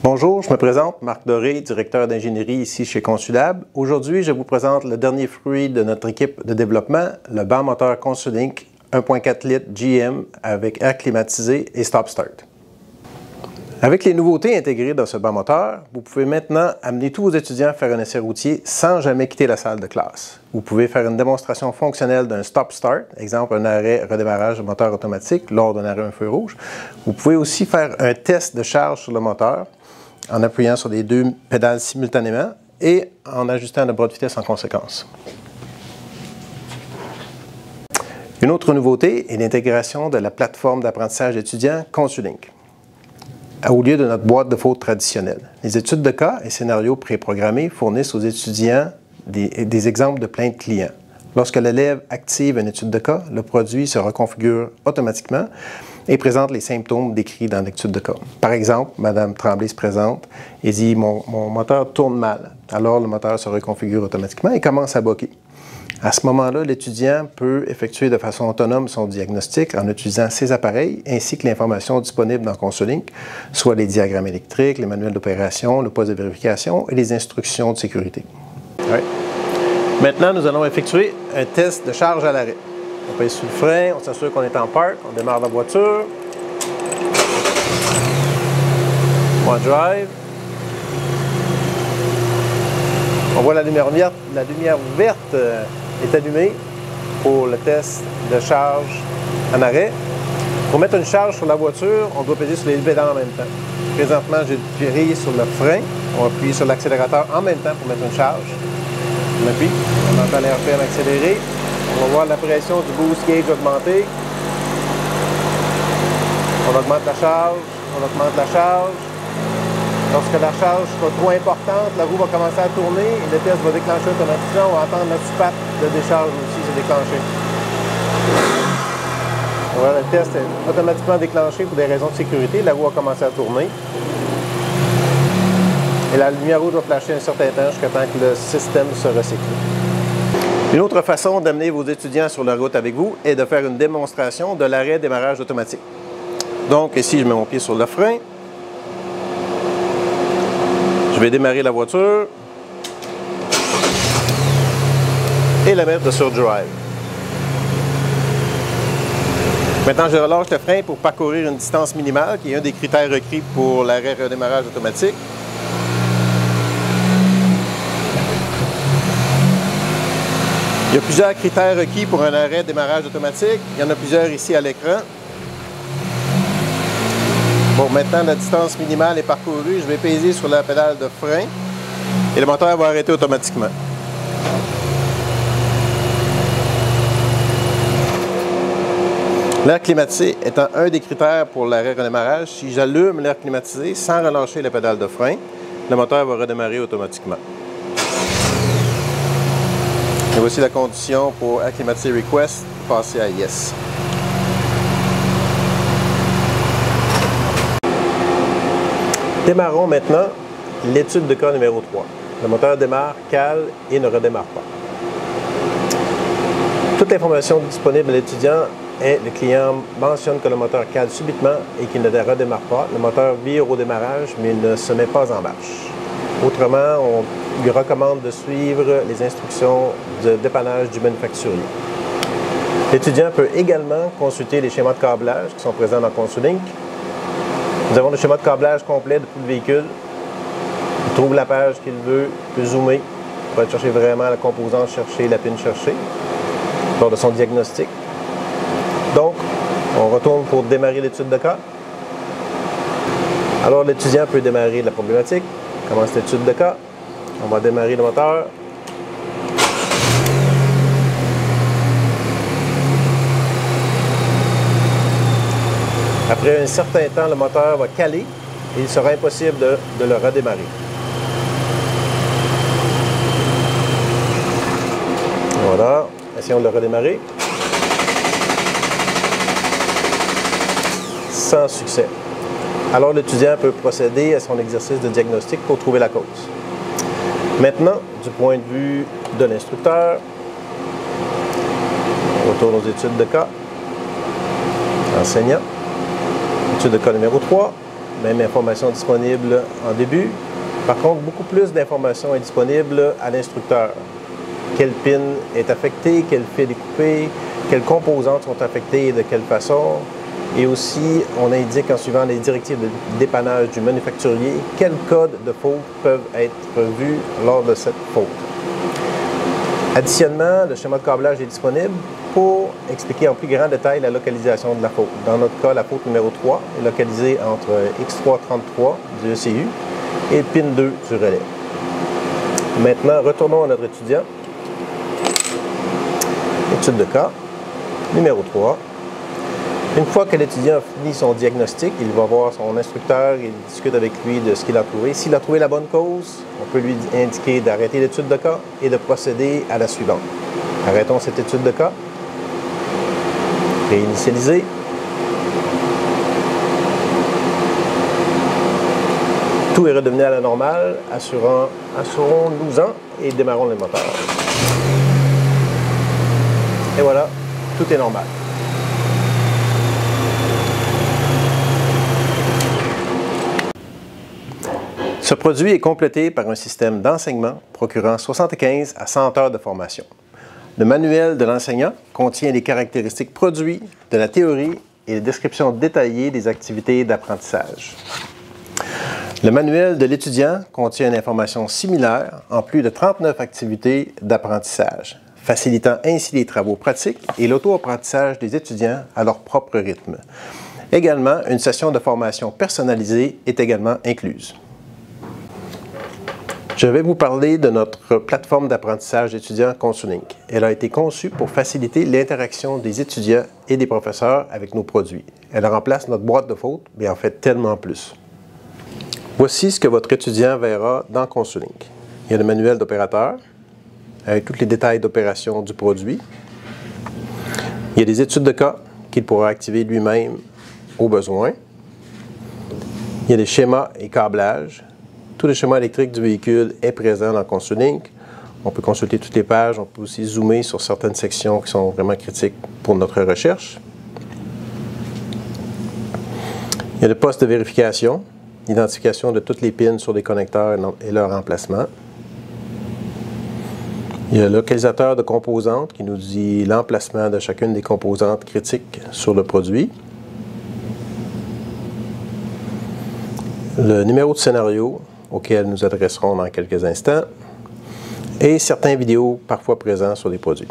Bonjour, je me présente, Marc Doré, directeur d'ingénierie ici chez Consulab. Aujourd'hui, je vous présente le dernier fruit de notre équipe de développement, le banc moteur Consulink 1.4 litres GM avec air climatisé et stop-start. Avec les nouveautés intégrées dans ce banc moteur, vous pouvez maintenant amener tous vos étudiants à faire un essai routier sans jamais quitter la salle de classe. Vous pouvez faire une démonstration fonctionnelle d'un stop-start, exemple un arrêt-redémarrage de moteur automatique lors d'un arrêt à un feu rouge. Vous pouvez aussi faire un test de charge sur le moteur en appuyant sur les deux pédales simultanément et en ajustant le bras de vitesse en conséquence. Une autre nouveauté est l'intégration de la plateforme d'apprentissage étudiant Consulink au lieu de notre boîte de faute traditionnelle. Les études de cas et scénarios préprogrammés fournissent aux étudiants des exemples de plaintes clients. Lorsque l'élève active une étude de cas, le produit se reconfigure automatiquement et présente les symptômes décrits dans l'étude de cas. Par exemple, Mme Tremblay se présente et dit « Mon moteur tourne mal ». Alors, le moteur se reconfigure automatiquement et commence à boquer. À ce moment-là, l'étudiant peut effectuer de façon autonome son diagnostic en utilisant ses appareils ainsi que l'information disponible dans Consulink, soit les diagrammes électriques, les manuels d'opération, le poste de vérification et les instructions de sécurité. Ouais. Maintenant, nous allons effectuer un test de charge à l'arrêt. On pèse sur le frein, on s'assure qu'on est en park, on démarre la voiture. On drive. On voit la lumière verte est allumée pour le test de charge en arrêt. Pour mettre une charge sur la voiture, on doit peser sur les deux pédales en même temps. Présentement, j'ai appuyé sur le frein, on va appuyer sur l'accélérateur en même temps pour mettre une charge. On appuie, on entend l'RPM accélérer. On va voir la pression du boost gauge augmenter. On augmente la charge, on augmente la charge. Lorsque la charge sera trop importante, la roue va commencer à tourner et le test va déclencher automatiquement. On va entendre la soupape de décharge aussi se déclencher. Voilà, le test est automatiquement déclenché pour des raisons de sécurité. La roue va commencer à tourner. Et la lumière rouge va flasher un certain temps jusqu'à temps que le système se recycle. Une autre façon d'amener vos étudiants sur la route avec vous est de faire une démonstration de l'arrêt-démarrage automatique. Donc ici, je mets mon pied sur le frein. Je vais démarrer la voiture et la mettre sur drive. Maintenant, je relâche le frein pour parcourir une distance minimale, qui est un des critères requis pour l'arrêt-redémarrage automatique. Il y a plusieurs critères requis pour un arrêt-démarrage automatique. Il y en a plusieurs ici à l'écran. Bon, maintenant, la distance minimale est parcourue. Je vais peser sur la pédale de frein et le moteur va arrêter automatiquement. L'air climatisé étant un des critères pour l'arrêt-redémarrage, si j'allume l'air climatisé sans relâcher la pédale de frein, le moteur va redémarrer automatiquement. Et voici la condition pour Air climatisé request, passer à Yes. Démarrons maintenant l'étude de cas numéro 3. Le moteur démarre, cale et ne redémarre pas. Toute l'information disponible à l'étudiant est le client mentionne que le moteur cale subitement et qu'il ne redémarre pas. Le moteur vire au démarrage, mais il ne se met pas en marche. Autrement, on lui recommande de suivre les instructions de dépannage du manufacturier. L'étudiant peut également consulter les schémas de câblage qui sont présents dans Consulink. Nous avons le schéma de câblage complet de tout le véhicule. Il trouve la page qu'il veut, il peut zoomer, il peut aller chercher vraiment la composante chercher, la pin chercher, lors de son diagnostic. Donc, on retourne pour démarrer l'étude de cas. Alors, l'étudiant peut démarrer la problématique, commence l'étude de cas. On va démarrer le moteur. Après un certain temps, le moteur va caler et il sera impossible de le redémarrer. Voilà, essayons de le redémarrer. Sans succès. Alors l'étudiant peut procéder à son exercice de diagnostic pour trouver la cause. Maintenant, du point de vue de l'instructeur, on retourne aux études de cas. Enseignant. Étude de cas numéro 3. Même information disponible en début. Par contre, beaucoup plus d'informations est disponible à l'instructeur. Quelle pin est affectée, quel fil est coupé, quelles composantes sont affectées et de quelle façon. Et aussi, on indique en suivant les directives de dépannage du manufacturier quels codes de faute peuvent être vus lors de cette faute. Additionnement, le schéma de câblage est disponible pour expliquer en plus grand détail la localisation de la faute. Dans notre cas, la faute numéro 3 est localisée entre X333 du ECU et pin 2 du relais. Maintenant, retournons à notre étudiant. Étude de cas, numéro 3. Une fois que l'étudiant a fini son diagnostic, il va voir son instructeur, il discute avec lui de ce qu'il a trouvé. S'il a trouvé la bonne cause, on peut lui indiquer d'arrêter l'étude de cas et de procéder à la suivante. Arrêtons cette étude de cas. Réinitialiser. Tout est redevenu à la normale. Assurons-nous-en et démarrons le moteur. Et voilà, tout est normal. Ce produit est complété par un système d'enseignement procurant 75 à 100 heures de formation. Le manuel de l'enseignant contient les caractéristiques produits, de la théorie et les descriptions détaillées des activités d'apprentissage. Le manuel de l'étudiant contient une information similaire en plus de 39 activités d'apprentissage, facilitant ainsi les travaux pratiques et l'auto-apprentissage des étudiants à leur propre rythme. Également, une session de formation personnalisée est également incluse. Je vais vous parler de notre plateforme d'apprentissage étudiant ConsuLink. Elle a été conçue pour faciliter l'interaction des étudiants et des professeurs avec nos produits. Elle remplace notre boîte de fautes, mais en fait tellement plus. Voici ce que votre étudiant verra dans ConsuLink. Il y a le manuel d'opérateur, avec tous les détails d'opération du produit. Il y a des études de cas qu'il pourra activer lui-même au besoin. Il y a des schémas et câblages. Tout le schéma électrique du véhicule est présent dans ConsuLink. On peut consulter toutes les pages, on peut aussi zoomer sur certaines sections qui sont vraiment critiques pour notre recherche. Il y a le poste de vérification, l'identification de toutes les pins sur les connecteurs et leur emplacement. Il y a le localisateur de composantes qui nous dit l'emplacement de chacune des composantes critiques sur le produit. Le numéro de scénario auquel nous adresserons dans quelques instants, et certaines vidéos parfois présents sur les produits.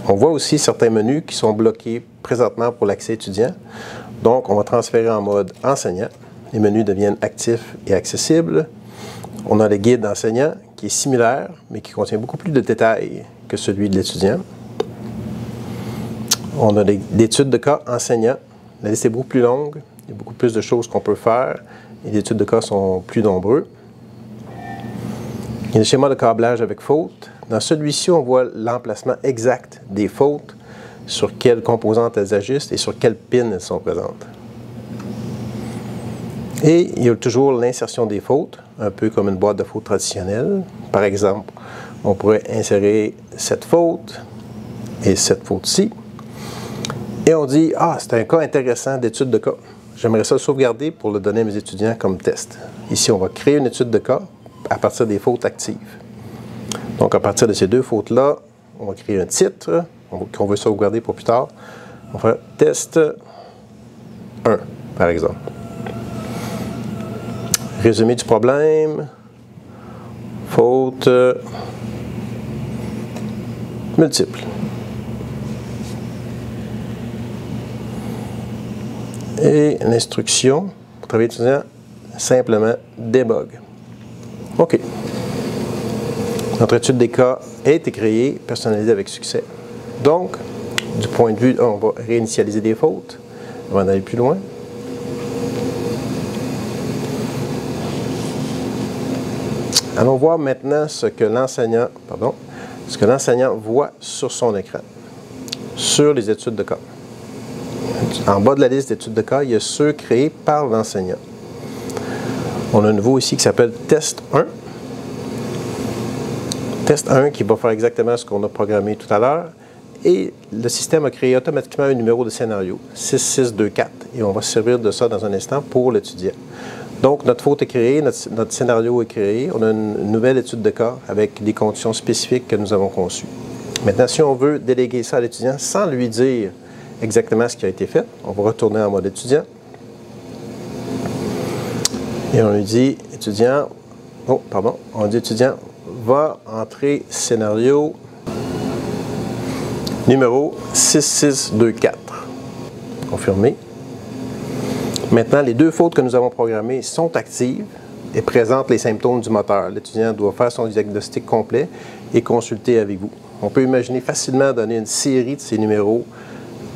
On voit aussi certains menus qui sont bloqués présentement pour l'accès étudiant, donc on va transférer en mode enseignant. Les menus deviennent actifs et accessibles. On a le guide d'enseignant qui est similaire, mais qui contient beaucoup plus de détails que celui de l'étudiant. On a l'étude de cas enseignant. La liste est beaucoup plus longue, il y a beaucoup plus de choses qu'on peut faire. Et les études de cas sont plus nombreux. Il y a le schéma de câblage avec faute. Dans celui-ci, on voit l'emplacement exact des fautes, sur quelles composantes elles ajustent et sur quelles pins elles sont présentes. Et il y a toujours l'insertion des fautes, un peu comme une boîte de fautes traditionnelle. Par exemple, on pourrait insérer cette faute et cette faute-ci. Et on dit, ah, c'est un cas intéressant d'étude de cas. J'aimerais ça le sauvegarder pour le donner à mes étudiants comme test. Ici, on va créer une étude de cas à partir des fautes actives. Donc, à partir de ces deux fautes-là, on va créer un titre qu'on veut sauvegarder pour plus tard. On va faire test 1, par exemple. Résumé du problème. Faute multiple. Et l'instruction pour travailler étudiant, simplement debug. OK. Notre étude des cas a été créée, personnalisée avec succès. Donc, du point de vue, on va réinitialiser des fautes avant d'aller plus loin. Allons voir maintenant ce que l'enseignant voit sur son écran, sur les études de cas. En bas de la liste d'études de cas, il y a ceux créés par l'enseignant. On a un nouveau ici qui s'appelle Test 1. Test 1 qui va faire exactement ce qu'on a programmé tout à l'heure. Et le système a créé automatiquement un numéro de scénario, 6624, et on va se servir de ça dans un instant pour l'étudiant. Donc, notre faute est créée, notre scénario est créé, on a une nouvelle étude de cas avec des conditions spécifiques que nous avons conçues. Maintenant, si on veut déléguer ça à l'étudiant sans lui dire exactement ce qui a été fait, on va retourner en mode étudiant. Et on lui dit, étudiant, va entrer scénario numéro 6624. Confirmé. Maintenant, les deux fautes que nous avons programmées sont actives et présentent les symptômes du moteur. L'étudiant doit faire son diagnostic complet et consulter avec vous. On peut imaginer facilement donner une série de ces numéros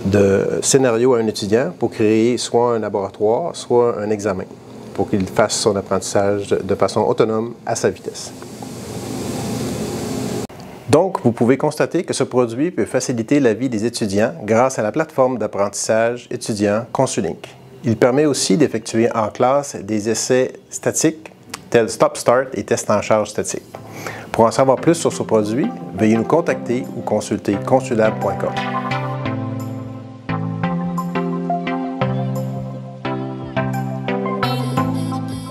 de scénarios à un étudiant pour créer soit un laboratoire, soit un examen, pour qu'il fasse son apprentissage de façon autonome à sa vitesse. Donc, vous pouvez constater que ce produit peut faciliter la vie des étudiants grâce à la plateforme d'apprentissage étudiant Consulink. Il permet aussi d'effectuer en classe des essais statiques tels stop-start et tests en charge statique. Pour en savoir plus sur ce produit, veuillez nous contacter ou consulter consulab.com.